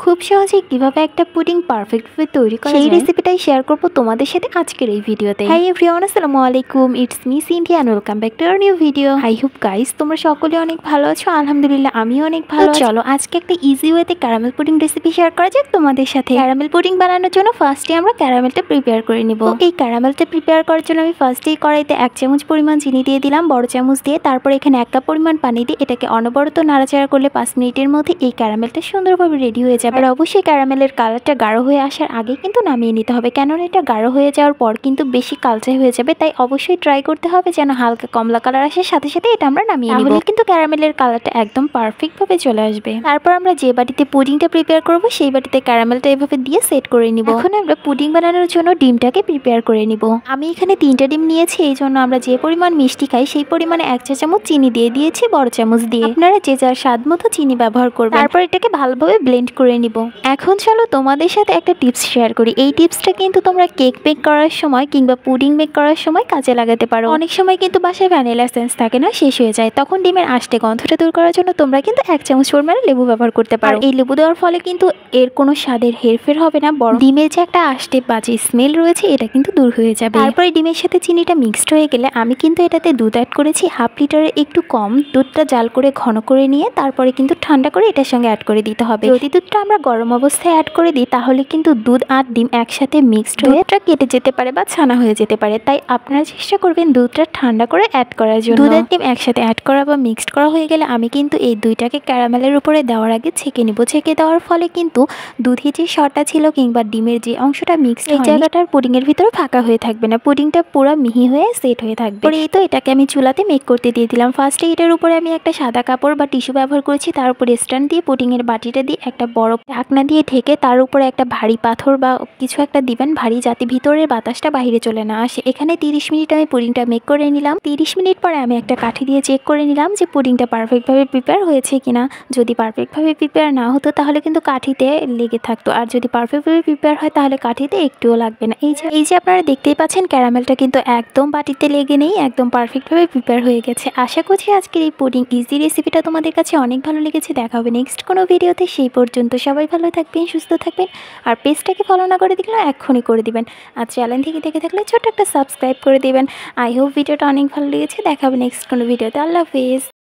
খুব সহজেই কিভাবে একটা পুডিং পারফেক্টভাবে তৈরি করা সেই রেসিপিটাই শেয়ার করব তোমাদের সাথে আজকের এই ভিডিওতে। হাই এভরিওয়ান, আসসালামু আলাইকুম, it's me Sinthia and welcome back to our new video. I hope guys তোমরা সকলে অনেক ভালো আছো। আলহামদুলিল্লাহ আমিও অনেক ভালো আছি। চলো আজকে একটা ইজি ওয়েতে ক্যারামেল পুডিং রেসিপি শেয়ার করা যাক তোমাদের সাথে। ক্যারামেল পুডিং বানানোর জন্য ফার্স্টে আমরা ক্যারামেলটা প্রিপেয়ার করে নিব। এই ক্যারামেলটা প্রিপেয়ার করার জন্য আমি ফার্স্টেই কড়াইতে 1 চামচ পরিমাণ চিনি দিয়ে দিলাম, বড় চামচ দিয়ে। তারপর এখানে 1 কাপ পরিমাণ পানি দিয়ে এটাকে অনবরত নাড়াচাড়া করলে 5 মিনিটের মধ্যে এই ক্যারামেলটা সুন্দরভাবে রেডি হয়ে যাবে। আর অবশ্যই ক্যারামেলের কালারটা গাঢ় হয়ে আসার আগে কিন্তু নামিয়ে নিতে হবে, কেননা এটা গাঢ় হয়ে যাওয়ার পর কিন্তু বেশি কালচে হয়ে যাবে। তাই অবশ্যই ট্রাই করতে হবে যেন হালকা কমলা কালার আসার সাথে সাথে এটা আমরা নামিয়ে নিব, তাহলে কিন্তু ক্যারামেলের কালারটা একদম পারফেক্ট ভাবে চলে আসবে। তারপর আমরা যে বাটিতে পুডিংটা প্রিপেয়ার করব সেই বাটিতে ক্যারামেলটা এভাবে দিয়ে সেট করে নিব। এখন আমরা পুডিং বানানোর জন্য ডিমটাকে প্রিপেয়ার করে নিব। আমি এখানে 3টা ডিম নিয়েছি, এই জন্য আমরা যে পরিমাণ মিষ্টি খাই সেই পরিমাণে 1 চা চামচ চিনি দিয়ে দিয়েছি, বড় চামচ দিয়ে। আপনারা যে যার স্বাদ মতো চিনি ব্যবহার করবেন। তারপর এটাকে ভালোভাবে ব্লেন্ড করে নিব। এখন চলো তোমাদের সাথে একটা টিপস শেয়ার করি। এই টিপসটা কিন্তু তোমরা কেক বেক করার সময় কিংবা পুডিং বেক করার সময় কাজে লাগাতে পারো। অনেক সময় কিন্তু বাসায় ভ্যানিলা এসেন্স থাকে না, শেষ হয়ে যায়, তখন ডিমের আষ্টে গন্ধটা দূর করার জন্য তোমরা কিন্তু 1 চামচ পরিমাণে লেবু ব্যবহার করতে পারো। এই লেবু দেওয়ার ফলে কিন্তু এর কোনো স্বাদের হেরফের হবে না, বরং ডিমের যে একটা আষ্টে বাজে স্মেল রয়েছে এটা কিন্তু দূর হয়ে যাবে। তারপরে ডিমের সাথে চিনিটা মিক্সড হয়ে গেলে আমি কিন্তু এটাতে দুধ অ্যাড করেছি, 1/2 লিটারের একটু কম। দুধটা জাল করে ঘন করে নিয়ে তারপরে কিন্তু ঠান্ডা করে এটার সঙ্গে অ্যাড করে দিতে হবে। যদি দুধটা আমরা গরম অবস্থায় অ্যাড করে দিই তাহলে কিন্তু দুধ আর ডিম একসাথে মিক্সড হয়ে এটা কেটে যেতে পারে বা ছানা হয়ে যেতে পারে। তাই আপনারা চেষ্টা করবেন দুধটা ঠান্ডা করে অ্যাড করার জন্য। দুধ আর ডিম একসাথে অ্যাড করা বা মিক্সড করা হয়ে গেলে আমি কিন্তু এই দুইটাকে ক্যারামেলের উপরে দেওয়ার আগে ছেঁকে নিব। ছেঁকে দেওয়ার ফলে কিন্তু দুধে যে সরটা ছিল কিংবা ডিমের যে অংশটা মিক্সড এই জায়গাটার পুডিংয়ের ভিতরে ফাঁকা হয়ে থাকবে না, পুডিংটা পুরো মিহি হয়ে সেট হয়ে থাকবে। পরে এই তো এটাকে আমি চুলাতে মেক করতে দিয়ে দিলাম। ফার্স্টে এটার উপরে আমি একটা সাদা কাপড় বা টিস্যু ব্যবহার করেছি, তার উপরে স্ট্যান্ড দিয়ে পুডিংয়ের বাটিটা দিয়ে একটা বড় ঢাকনা দিয়ে ঢেকে তার উপরে একটা ভারী পাথর বা কিছু একটা দিবেন ভারী, যাতে ভিতরের বাতাসটা বাইরে চলে না আসে। এখানে 30 মিনিট আমি পুডিংটা মেক করে নিলাম। 30 মিনিট পরে আমি একটা কাঠি দিয়ে চেক করে নিলাম যে পুডিংটা পারফেক্টভাবে প্রিপেয়ার হয়েছে কিনা। যদি পারফেক্টভাবে প্রিপেয়ার না হতো তাহলে কিন্তু কাঠিতে লেগে থাকতো, আর যদি পারফেক্টভাবে প্রিপেয়ার হয় তাহলে কাঠিতে একটুও লাগবে না। এই যে আপনারা দেখতেই পাচ্ছেন ক্যারামেলটা কিন্তু একদম বাটিতে লেগে নেই, একদম পারফেক্টভাবে প্রিপেয়ার হয়ে গেছে। আশা করছি আজকের এই পুডিং ইজি রেসিপিটা তোমাদের কাছে অনেক ভালো লেগেছে। দেখা হবে নেক্সট কোনো ভিডিওতে। সেই পর্যন্ত সবাই ভালো থাকবেন, সুস্থ থাকবেন। আর পেজটাকে ফলো না করে দিলে এক্ষুনি করে দিবেন। আর চ্যানেল থেকে দেখে থাকলে ছোট একটা সাবস্ক্রাইব করে দিবেন। আই হোপ ভিডিওটা অনেক ভালো লেগেছে। দেখা হবে নেক্সট কোনো ভিডিওতে। আল্লাহ হাফেজ।